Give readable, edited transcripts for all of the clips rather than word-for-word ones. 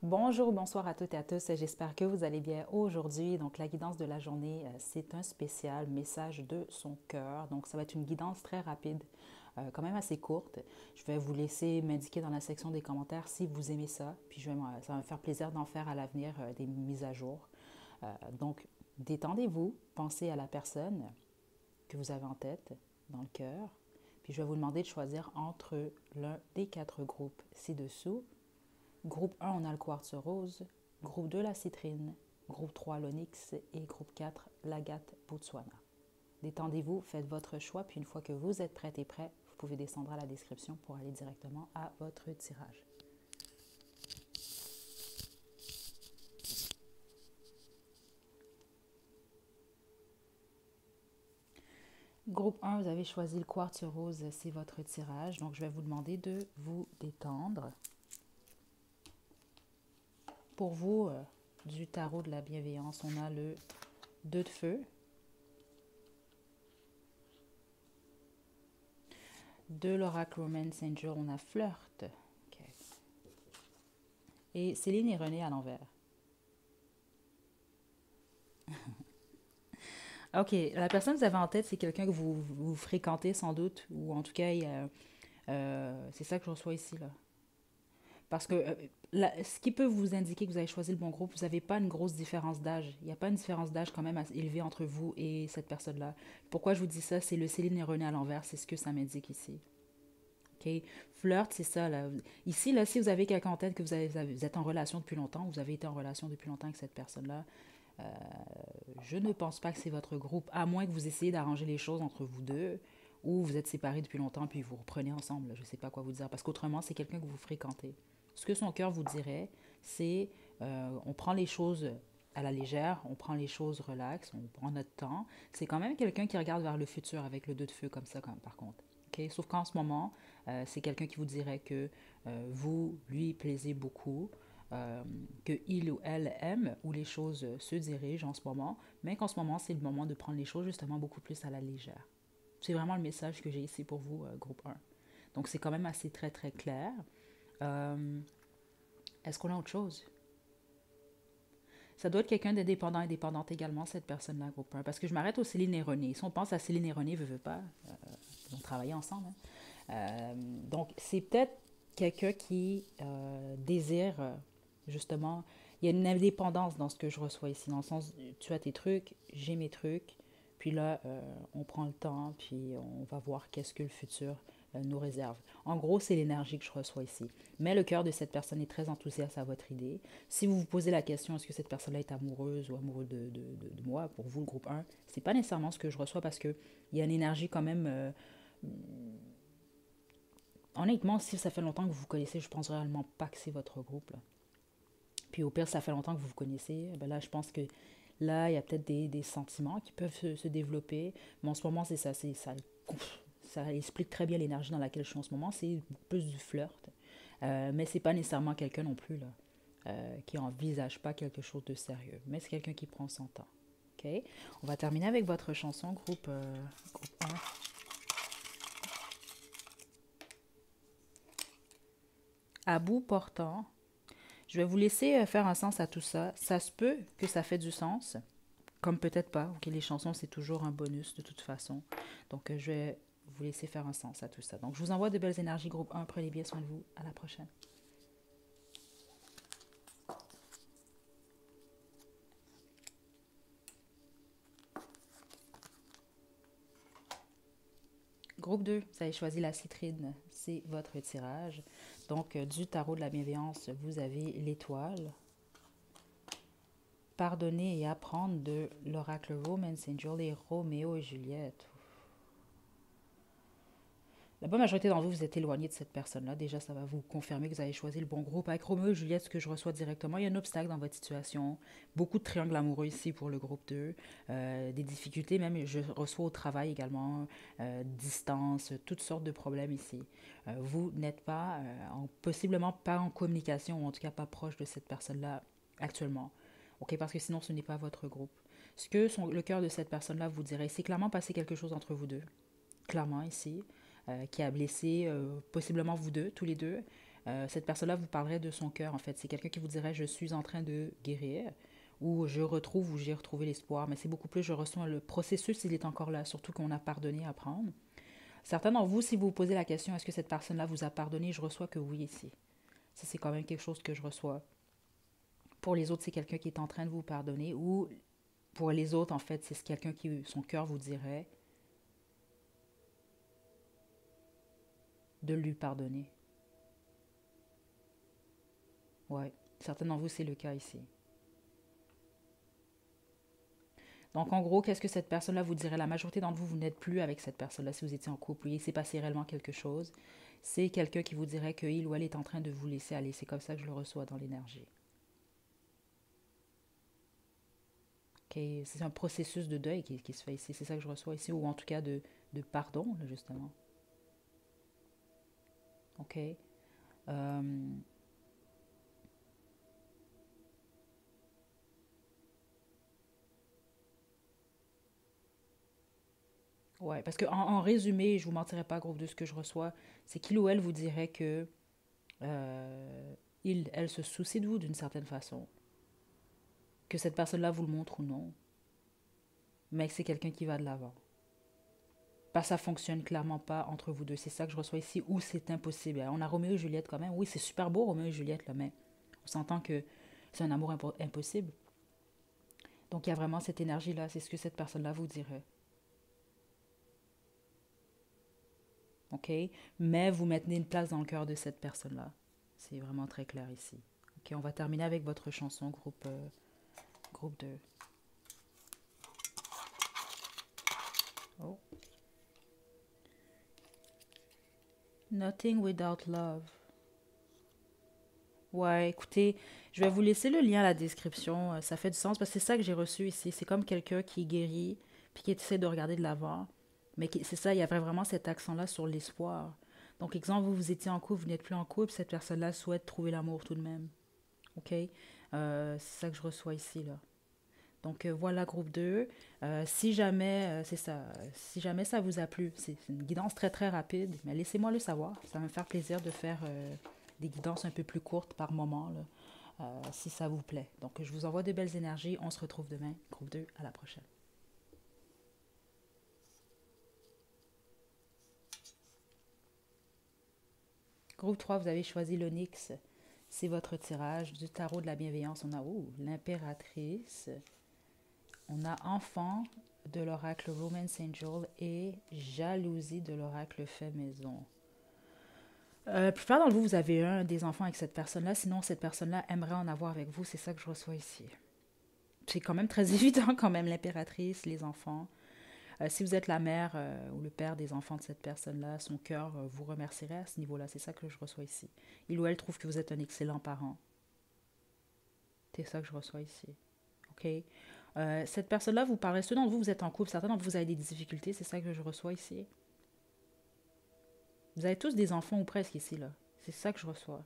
Bonjour, bonsoir à toutes et à tous. J'espère que vous allez bien aujourd'hui. Donc, la guidance de la journée, c'est un spécial message de son cœur. Donc, ça va être une guidance très rapide, quand même assez courte. Je vais vous laisser m'indiquer dans la section des commentaires si vous aimez ça. Puis, ça va me faire plaisir d'en faire à l'avenir des mises à jour. Donc, détendez-vous, pensez à la personne que vous avez en tête, dans le cœur. Puis, je vais vous demander de choisir entre l'un des quatre groupes ci-dessous. Groupe 1, on a le quartz rose. Groupe 2, la citrine. Groupe 3, l'onyx. Et groupe 4, l'agate Botswana. Détendez-vous, faites votre choix, puis une fois que vous êtes prête et prêt, vous pouvez descendre à la description pour aller directement à votre tirage. Groupe 1, vous avez choisi le quartz rose, c'est votre tirage. Donc, je vais vous demander de vous détendre. Pour vous, du tarot de la bienveillance, on a le 2 de feu, de l'oracle Romance Angel, on a flirt. Okay. Et Céline et René à l'envers. Ok, la personne que vous avez en tête, c'est quelqu'un que vous fréquentez sans doute, ou en tout cas, c'est ça que je reçois ici, là. Parce que ce qui peut vous indiquer que vous avez choisi le bon groupe, vous n'avez pas une grosse différence d'âge. Il n'y a pas une différence d'âge quand même assez élevée entre vous et cette personne-là. Pourquoi je vous dis ça? C'est le Céline et René à l'envers, c'est ce que ça m'indique ici. Ok, flirt, c'est ça, là. Ici, là, si vous avez quelqu'un en tête que vous êtes en relation depuis longtemps, vous avez été en relation depuis longtemps avec cette personne-là, euh, je ne pense pas que c'est votre groupe, à moins que vous essayez d'arranger les choses entre vous deux, ou vous êtes séparés depuis longtemps puis vous reprenez ensemble. Je ne sais pas quoi vous dire, parce qu'autrement, c'est quelqu'un que vous fréquentez. Ce que son cœur vous dirait, c'est on prend les choses à la légère, on prend les choses relax, on prend notre temps. C'est quand même quelqu'un qui regarde vers le futur avec le 2 de feu comme ça, par contre. Okay? Sauf qu'en ce moment, c'est quelqu'un qui vous dirait que vous lui plaisez beaucoup, que il ou elle aime, où les choses se dirigent en ce moment, mais qu'en ce moment, c'est le moment de prendre les choses justement beaucoup plus à la légère. C'est vraiment le message que j'ai ici pour vous, groupe 1. Donc, c'est quand même assez très, très clair. Euh, Est-ce qu'on a autre chose? Ça doit être quelqu'un d'indépendant, indépendante également, cette personne-là, groupe 1. Parce que je m'arrête au Céline et René. Si on pense à Céline et René, veut pas, ils ont travaillé ensemble. Hein. Donc, c'est peut-être quelqu'un qui désire, justement, il y a une indépendance dans ce que je reçois ici, dans le sens, tu as tes trucs, j'ai mes trucs, puis là, on prend le temps, puis on va voir qu'est-ce que le futur nous réserve. En gros, c'est l'énergie que je reçois ici. Mais le cœur de cette personne est très enthousiaste à votre idée. Si vous vous posez la question, est-ce que cette personne-là est amoureuse ou amoureux de moi, pour vous, le groupe 1, c'est pas nécessairement ce que je reçois parce qu'il y a une énergie quand même honnêtement, si ça fait longtemps que vous vous connaissez, je pense réellement pas que c'est votre groupe. Là. Puis au pire, ça fait longtemps que vous vous connaissez. Ben là, je pense que là, il y a peut-être des sentiments qui peuvent se développer. Mais en ce moment, c'est ça. Ça explique très bien l'énergie dans laquelle je suis en ce moment. C'est plus du flirt. Mais c'est pas nécessairement quelqu'un non plus là, qui envisage pas quelque chose de sérieux. Mais c'est quelqu'un qui prend son temps. OK? On va terminer avec votre chanson, groupe 1. À bout portant, je vais vous laisser faire un sens à tout ça. Ça se peut que ça fait du sens, comme peut-être pas. Ok, les chansons, c'est toujours un bonus de toute façon. Donc, je vais vous laisser faire un sens à tout ça. Donc, je vous envoie de belles énergies, groupe 1. Prenez bien soin de vous. À la prochaine. Groupe 2, vous avez choisi la citrine. C'est votre tirage. Donc, du tarot de la bienveillance, vous avez l'étoile. Pardonner et apprendre de l'oracle Romance Angel et Roméo et Juliette. La bonne majorité d'entre vous, vous êtes éloigné de cette personne-là. Déjà, ça va vous confirmer que vous avez choisi le bon groupe. Avec Roméo et Juliette, ce que je reçois directement, il y a un obstacle dans votre situation. Beaucoup de triangles amoureux ici pour le groupe 2. Des difficultés, même je reçois au travail également, distance, toutes sortes de problèmes ici. Vous n'êtes pas, possiblement pas en communication, ou en tout cas pas proche de cette personne-là actuellement. OK, parce que sinon, ce n'est pas votre groupe. Ce que le cœur de cette personne-là vous dirait, c'est clairement passé quelque chose entre vous deux. Clairement ici qui a blessé possiblement vous deux, tous les deux. Cette personne-là vous parlerait de son cœur, en fait. C'est quelqu'un qui vous dirait, je suis en train de guérir, ou je retrouve, ou j'ai retrouvé l'espoir. Mais c'est beaucoup plus, je ressens le processus, il est encore là, surtout qu'on a pardonné à prendre. Certains d'entre vous, si vous vous posez la question, est-ce que cette personne-là vous a pardonné, je reçois que oui ici. Ça, c'est quand même quelque chose que je reçois. Pour les autres, c'est quelqu'un qui est en train de vous pardonner, ou pour les autres, en fait, c'est quelqu'un qui, son cœur vous dirait de lui pardonner. Ouais, certains d'entre vous, c'est le cas ici. Donc, en gros, qu'est-ce que cette personne-là vous dirait? La majorité d'entre vous, vous n'êtes plus avec cette personne-là si vous étiez en couple. Il s'est passé réellement quelque chose. C'est quelqu'un qui vous dirait qu'il ou elle est en train de vous laisser aller. C'est comme ça que je le reçois dans l'énergie. Okay? C'est un processus de deuil qui se fait ici. C'est ça que je reçois ici, ou en tout cas de pardon, là, justement. OK? Euh, ouais, parce que en résumé, je vous mentirai pas, groupe de ce que je reçois, c'est qu'il ou elle vous dirait que euh, elle se soucie de vous d'une certaine façon. Que cette personne-là vous le montre ou non, mais que c'est quelqu'un qui va de l'avant. Pas ça fonctionne clairement pas entre vous deux. C'est ça que je reçois ici, ou c'est impossible. On a Roméo et Juliette quand même. Oui, c'est super beau, Roméo et Juliette, là, mais on s'entend que c'est un amour impossible. Donc il y a vraiment cette énergie-là. C'est ce que cette personne-là vous dirait. OK? Mais vous maintenez une place dans le cœur de cette personne-là. C'est vraiment très clair ici. OK, on va terminer avec votre chanson, groupe 2. Oh. Nothing without love. Ouais, écoutez, je vais vous laisser le lien à la description. Ça fait du sens parce que c'est ça que j'ai reçu ici. C'est comme quelqu'un qui guérit puis qui essaie de regarder de l'avant. Mais c'est ça, il y avait vraiment cet accent-là sur l'espoir. Donc, exemple, vous étiez en couple, vous n'êtes plus en couple, cette personne-là souhaite trouver l'amour tout de même. OK? C'est ça que je reçois ici, là. Donc, voilà, groupe 2. Si jamais, c'est ça, si jamais ça vous a plu, c'est une guidance très, très rapide, mais laissez-moi le savoir. Ça va me faire plaisir de faire des guidances un peu plus courtes par moment, là, si ça vous plaît. Donc, je vous envoie de belles énergies. On se retrouve demain. Groupe 2, à la prochaine. Groupe 3, vous avez choisi l'Onyx. C'est votre tirage du tarot de la bienveillance. On a l'impératrice. On a enfant de l'oracle Romance Angel et jalousie de l'oracle fait maison. La plupart d'entre vous, vous avez des enfants avec cette personne-là. Sinon, cette personne-là aimerait en avoir avec vous. C'est ça que je reçois ici. C'est quand même très évident, quand même, l'impératrice, les enfants. Si vous êtes la mère ou le père des enfants de cette personne-là, son cœur vous remercierait à ce niveau-là. C'est ça que je reçois ici. Il ou elle trouve que vous êtes un excellent parent. C'est ça que je reçois ici. OK? Cette personne-là vous parle. Ceux d'entre vous, vous êtes en couple. Certains d'entre vous, vous avez des difficultés. C'est ça que je reçois ici. Vous avez tous des enfants ou presque ici, là. C'est ça que je reçois.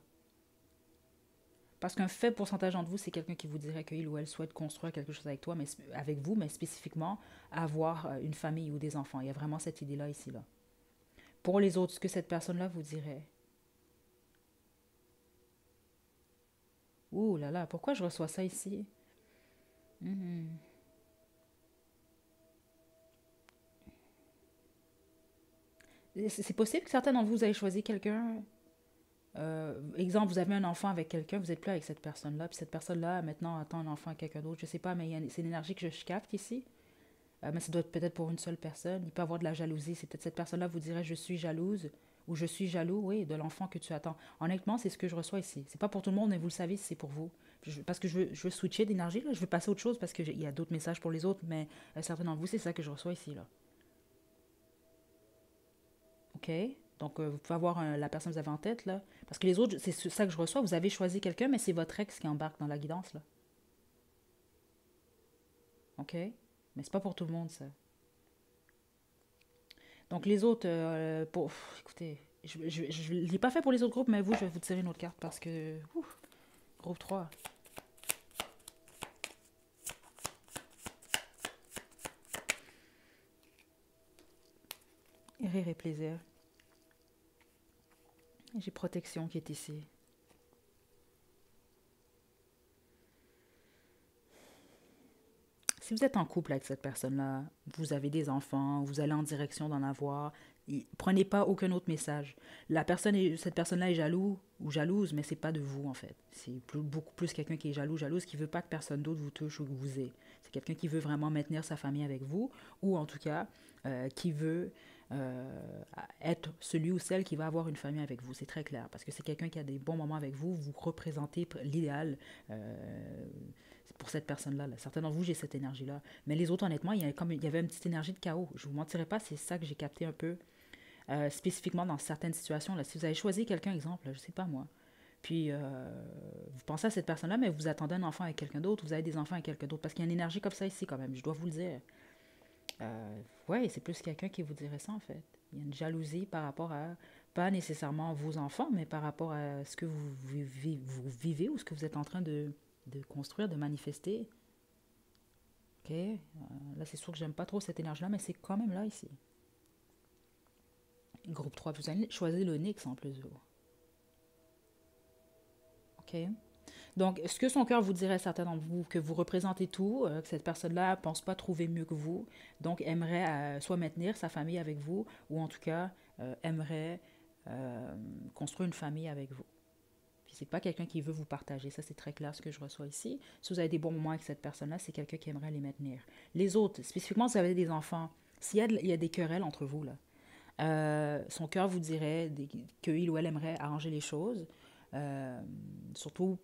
Parce qu'un faible pourcentage d'entre vous, c'est quelqu'un qui vous dirait qu'il ou elle souhaite construire quelque chose avec toi, mais avec vous, mais spécifiquement avoir une famille ou des enfants. Il y a vraiment cette idée-là ici, là. Pour les autres, ce que cette personne-là vous dirait. Ouh là là, pourquoi je reçois ça ici? Mhm. C'est possible que certains d'entre vous aient choisi quelqu'un. Exemple, vous avez un enfant avec quelqu'un, vous n'êtes plus avec cette personne-là, puis cette personne-là maintenant attend un enfant avec quelqu'un d'autre. Je ne sais pas, mais c'est une énergie que je capte ici. Mais ça doit être peut-être pour une seule personne. Il peut y avoir de la jalousie. C'est peut-être cette personne-là vous dirait je suis jalouse ou je suis jaloux, oui, de l'enfant que tu attends. Honnêtement, c'est ce que je reçois ici. C'est pas pour tout le monde, mais vous le savez, c'est pour vous. Parce que je veux switcher d'énergie, là. Je veux passer à autre chose parce qu'il y a d'autres messages pour les autres, mais certains d'entre vous, c'est ça que je reçois ici, là. OK? Donc, vous pouvez avoir la personne que vous avez en tête, là. Parce que les autres, c'est ça que je reçois. Vous avez choisi quelqu'un, mais c'est votre ex qui embarque dans la guidance, là. OK? Mais c'est pas pour tout le monde, ça. Donc, les autres, écoutez, je ne l'ai pas fait pour les autres groupes, mais vous, je vais vous tirer une autre carte parce que, groupe 3. Et rire et plaisir. J'ai protection qui est ici. Si vous êtes en couple avec cette personne-là, vous avez des enfants, vous allez en direction d'en avoir, prenez pas aucun autre message. Cette personne-là est jaloux ou jalouse, mais c'est pas de vous en fait. C'est beaucoup plus quelqu'un qui est jaloux, jalouse, qui veut pas que personne d'autre vous touche ou que vous ait. C'est quelqu'un qui veut vraiment maintenir sa famille avec vous, ou en tout cas qui veut être celui ou celle qui va avoir une famille avec vous. C'est très clair, parce que c'est quelqu'un qui a des bons moments avec vous, vous représentez l'idéal pour cette personne-là. Là. Certains d'entre vous, j'ai cette énergie-là. Mais les autres, honnêtement, il y avait une petite énergie de chaos. Je ne vous mentirais pas, c'est ça que j'ai capté un peu spécifiquement dans certaines situations. Là. Si vous avez choisi quelqu'un, exemple, je ne sais pas moi, puis vous pensez à cette personne-là, mais vous attendez un enfant avec quelqu'un d'autre, vous avez des enfants avec quelqu'un d'autre, parce qu'il y a une énergie comme ça ici quand même, je dois vous le dire. Ouais, c'est plus quelqu'un qui vous dirait ça en fait. Il y a une jalousie par rapport à, pas nécessairement vos enfants, mais par rapport à ce que vous vivez ou ce que vous êtes en train de construire, de manifester. Ok, là c'est sûr que j'aime pas trop cette énergie-là, mais c'est quand même là ici. Groupe 3, vous allez choisir le Nyx en plus. Ok. Donc, ce que son cœur vous dirait, certains d'entre vous, que vous représentez tout, que cette personne-là ne pense pas trouver mieux que vous, donc aimerait soit maintenir sa famille avec vous, ou en tout cas aimerait construire une famille avec vous. Puis c'est pas quelqu'un qui veut vous partager, ça c'est très clair ce que je reçois ici. Si vous avez des bons moments avec cette personne-là, c'est quelqu'un qui aimerait les maintenir. Les autres, spécifiquement si vous avez des enfants, s'il y a, il y a des querelles entre vous, là, son cœur vous dirait qu'il ou elle aimerait arranger les choses, euh, surtout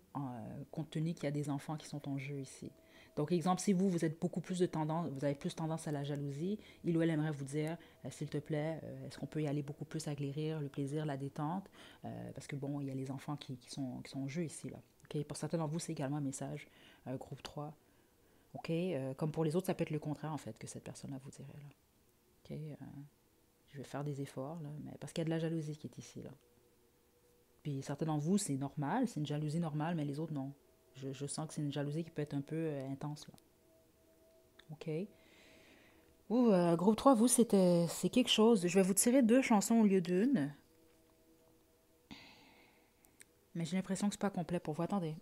compte tenu qu'il y a des enfants qui sont en jeu ici. Donc, exemple, si vous êtes beaucoup plus de tendance, vous avez plus tendance à la jalousie, il ou elle aimerait vous dire, s'il te plaît, est-ce qu'on peut y aller beaucoup plus à guérir le plaisir, la détente, parce que bon, il y a les enfants qui sont en jeu ici, là. Okay? Pour certains d'entre vous, c'est également un message, groupe 3. OK? Comme pour les autres, ça peut être le contraire, en fait, que cette personne-là vous dirait, là. OK? Je vais faire des efforts, là, mais parce qu'il y a de la jalousie qui est ici, là. Puis certains d'entre vous, c'est normal, c'est une jalousie normale, mais les autres, non. Je sens que c'est une jalousie qui peut être un peu intense, là. OK. Ouh, groupe 3, vous, c'est quelque chose. Je vais vous tirer deux chansons au lieu d'une, mais j'ai l'impression que c'est pas complet pour vous. Attendez.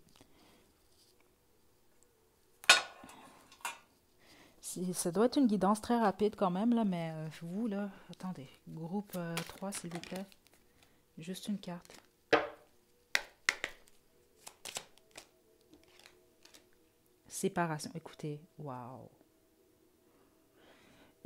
Ça doit être une guidance très rapide quand même, là, mais vous, là, attendez. Groupe 3, s'il vous plaît. Juste une carte. Séparation. Écoutez, waouh.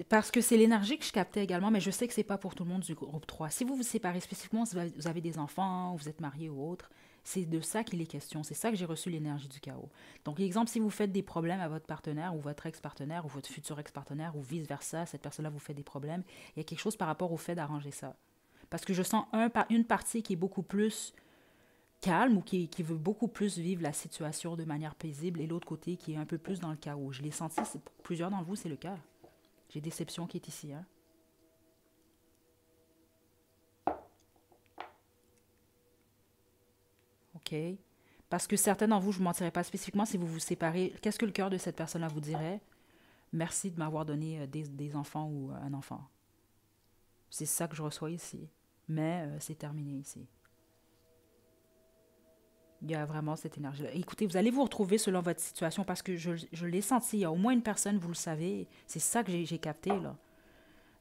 Parce que c'est l'énergie que je captais également, mais je sais que c'est pas pour tout le monde du groupe 3. Si vous vous séparez spécifiquement, si vous avez des enfants, vous êtes marié ou autre, c'est de ça qu'il est question. C'est ça que j'ai reçu l'énergie du chaos. Donc, exemple, si vous faites des problèmes à votre partenaire ou votre ex-partenaire ou votre futur ex-partenaire ou vice-versa, cette personne-là vous fait des problèmes, il y a quelque chose par rapport au fait d'arranger ça. Parce que je sens une partie qui est beaucoup plus calme ou qui veut beaucoup plus vivre la situation de manière paisible et l'autre côté qui est un peu plus dans le chaos. Je l'ai senti, pour plusieurs d'entre vous, c'est le cas. J'ai déception qui est ici. Hein? OK? Parce que certains d'entre vous, je ne mentirais pas spécifiquement si vous vous séparez. Qu'est-ce que le cœur de cette personne-là vous dirait? Merci de m'avoir donné des enfants ou un enfant. C'est ça que je reçois ici. Mais c'est terminé ici. Il y a vraiment cette énergie-là. Écoutez, vous allez vous retrouver selon votre situation parce que je l'ai senti. Il y a au moins une personne, vous le savez. C'est ça que j'ai capté, là.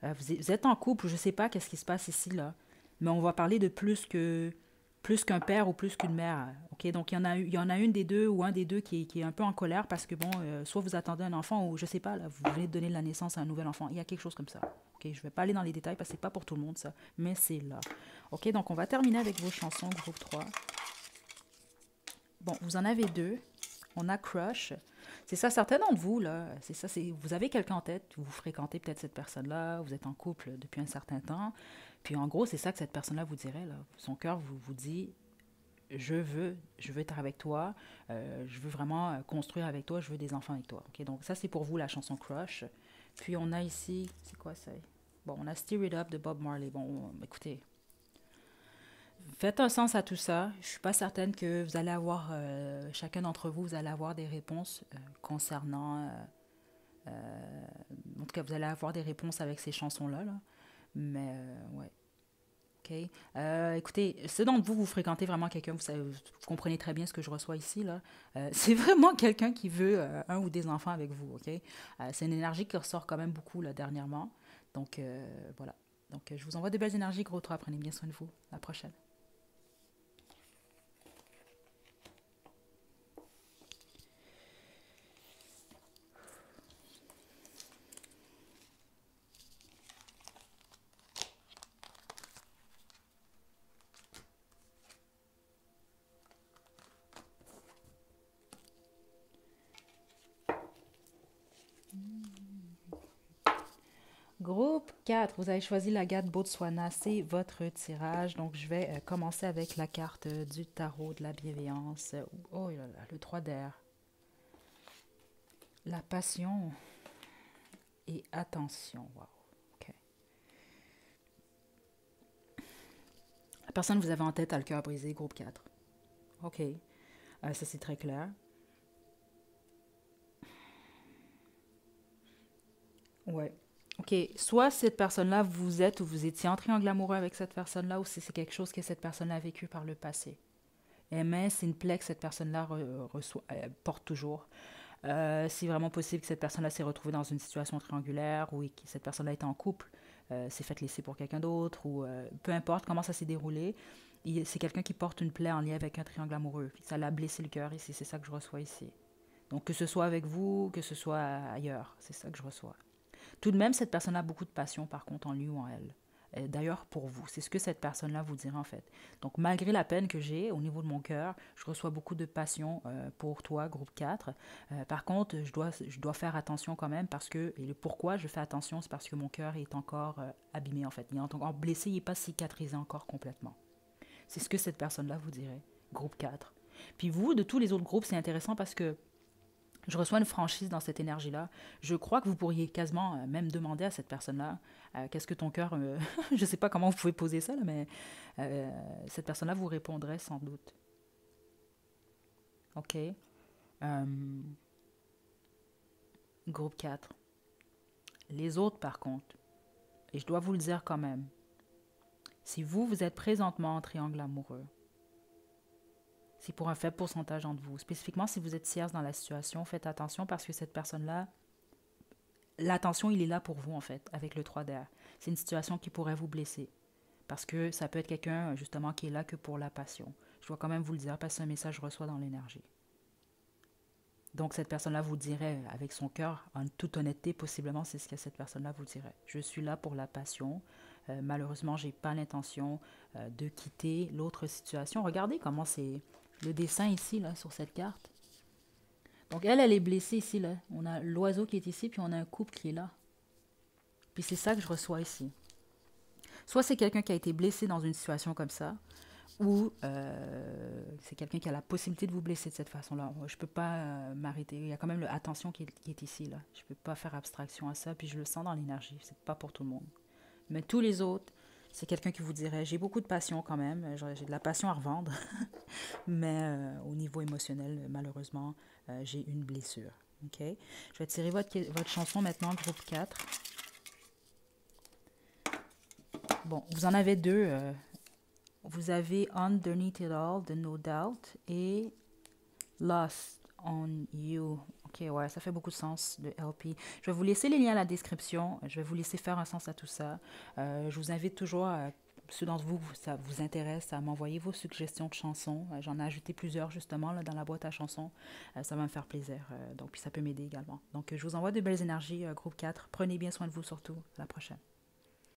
Vous êtes en couple, je ne sais pas qu'est-ce qui se passe ici, là. Mais on va parler de plus qu'un père ou plus qu'une mère. OK? Donc, il y en a une des deux ou un des deux qui est un peu en colère parce que, bon, soit vous attendez un enfant ou je ne sais pas, là, vous venez de donner la naissance à un nouvel enfant. Il y a quelque chose comme ça. OK? Je ne vais pas aller dans les détails parce que ce n'est pas pour tout le monde, ça. Mais c'est là. OK? Donc, on va terminer avec vos chansons, groupe 3. Bon, vous en avez deux. On a Crush. C'est ça, certains d'entre vous, là, c'est ça, vous avez quelqu'un en tête, vous fréquentez peut-être cette personne-là, vous êtes en couple depuis un certain temps, puis en gros, c'est ça que cette personne-là vous dirait, là. Son cœur vous dit, je veux être avec toi, je veux vraiment construire avec toi, je veux des enfants avec toi. Ok, donc ça, c'est pour vous la chanson Crush. Puis on a ici, c'est quoi ça? Bon, on a Stir It Up de Bob Marley. Bon, écoutez, faites un sens à tout ça. Je suis pas certaine que vous allez avoir, chacun d'entre vous, vous allez avoir des réponses concernant, en tout cas, vous allez avoir des réponses avec ces chansons-là, là. Mais, ouais. OK? Écoutez, ceux d'entre vous, vous fréquentez vraiment quelqu'un, vous comprenez très bien ce que je reçois ici, là. C'est vraiment quelqu'un qui veut un ou des enfants avec vous, OK? C'est une énergie qui ressort quand même beaucoup, là, dernièrement. Donc, voilà. Donc, je vous envoie de belles énergies, gros 3. Prenez bien soin de vous. À la prochaine. Groupe 4, vous avez choisi la carte Botswana, c'est votre tirage. Donc, je vais commencer avec la carte du tarot de la bienveillance. Oh là là, le 3 d'air. La passion et attention. Wow. OK. La personne que vous avez en tête a le cœur brisé, groupe 4. OK. Ça, c'est très clair. Ouais. OK. Soit cette personne-là, vous êtes ou vous étiez en triangle amoureux avec cette personne-là, ou si c'est quelque chose que cette personne-là a vécu par le passé. Mais c'est une plaie que cette personne-là porte toujours. C'est vraiment possible que cette personne-là s'est retrouvée dans une situation triangulaire ou que cette personne-là était en couple, s'est faite laisser pour quelqu'un d'autre ou peu importe comment ça s'est déroulé. C'est quelqu'un qui porte une plaie en lien avec un triangle amoureux. Ça l'a blessé le cœur ici, c'est ça que je reçois ici. Donc que ce soit avec vous, que ce soit ailleurs, c'est ça que je reçois. Tout de même, cette personne a beaucoup de passion par contre en lui ou en elle. D'ailleurs, pour vous, c'est ce que cette personne-là vous dira en fait. Donc, malgré la peine que j'ai au niveau de mon cœur, je reçois beaucoup de passion pour toi, groupe 4. Par contre, je dois faire attention quand même parce que, et le pourquoi je fais attention, c'est parce que mon cœur est encore abîmé en fait. Il est encore blessé, il n'est pas cicatrisé encore complètement. C'est ce que cette personne-là vous dirait, groupe 4. Puis vous, de tous les autres groupes, c'est intéressant parce que je reçois une franchise dans cette énergie-là. Je crois que vous pourriez quasiment même demander à cette personne-là, qu'est-ce que ton cœur... je ne sais pas comment vous pouvez poser ça, là, mais cette personne-là vous répondrait sans doute. OK? Groupe 4. Les autres, par contre, et je dois vous le dire quand même, si vous, vous êtes présentement en triangle amoureux, c'est pour un faible pourcentage entre vous. Spécifiquement, si vous êtes tierce dans la situation, faites attention parce que cette personne-là, l'attention, il est là pour vous, en fait, avec le 3 d'air. C'est une situation qui pourrait vous blesser. Parce que ça peut être quelqu'un, justement, qui est là que pour la passion. Je dois quand même vous le dire parce que c'est un message que je reçois dans l'énergie. Donc, cette personne-là vous dirait, avec son cœur, en toute honnêteté, possiblement, c'est ce que cette personne-là vous dirait. Je suis là pour la passion. Malheureusement, je n'ai pas l'intention de quitter l'autre situation. Regardez comment c'est le dessin ici, là, sur cette carte. Donc, elle est blessée ici, là. On a l'oiseau qui est ici, puis on a un couple qui est là. Puis c'est ça que je reçois ici. Soit c'est quelqu'un qui a été blessé dans une situation comme ça, ou c'est quelqu'un qui a la possibilité de vous blesser de cette façon-là. Je ne peux pas m'arrêter. Il y a quand même l'attention qui est ici. Là. Je ne peux pas faire abstraction à ça, puis je le sens dans l'énergie. C'est pas pour tout le monde. Mais tous les autres, c'est quelqu'un qui vous dirait, j'ai beaucoup de passion quand même, j'ai de la passion à revendre, mais au niveau émotionnel, malheureusement, j'ai une blessure. Okay? Je vais tirer votre chanson maintenant, groupe 4. Bon, vous en avez deux. Vous avez Underneath It All de No Doubt et Lost on You. Ok, ouais, ça fait beaucoup de sens de LP. Je vais vous laisser les liens à la description. Je vais vous laisser faire un sens à tout ça. Je vous invite toujours, ceux d'entre vous, ça vous intéresse, à m'envoyer vos suggestions de chansons. J'en ai ajouté plusieurs justement là, dans la boîte à chansons. Ça va me faire plaisir. Donc, puis ça peut m'aider également. Donc, je vous envoie de belles énergies, groupe 4. Prenez bien soin de vous surtout. À la prochaine.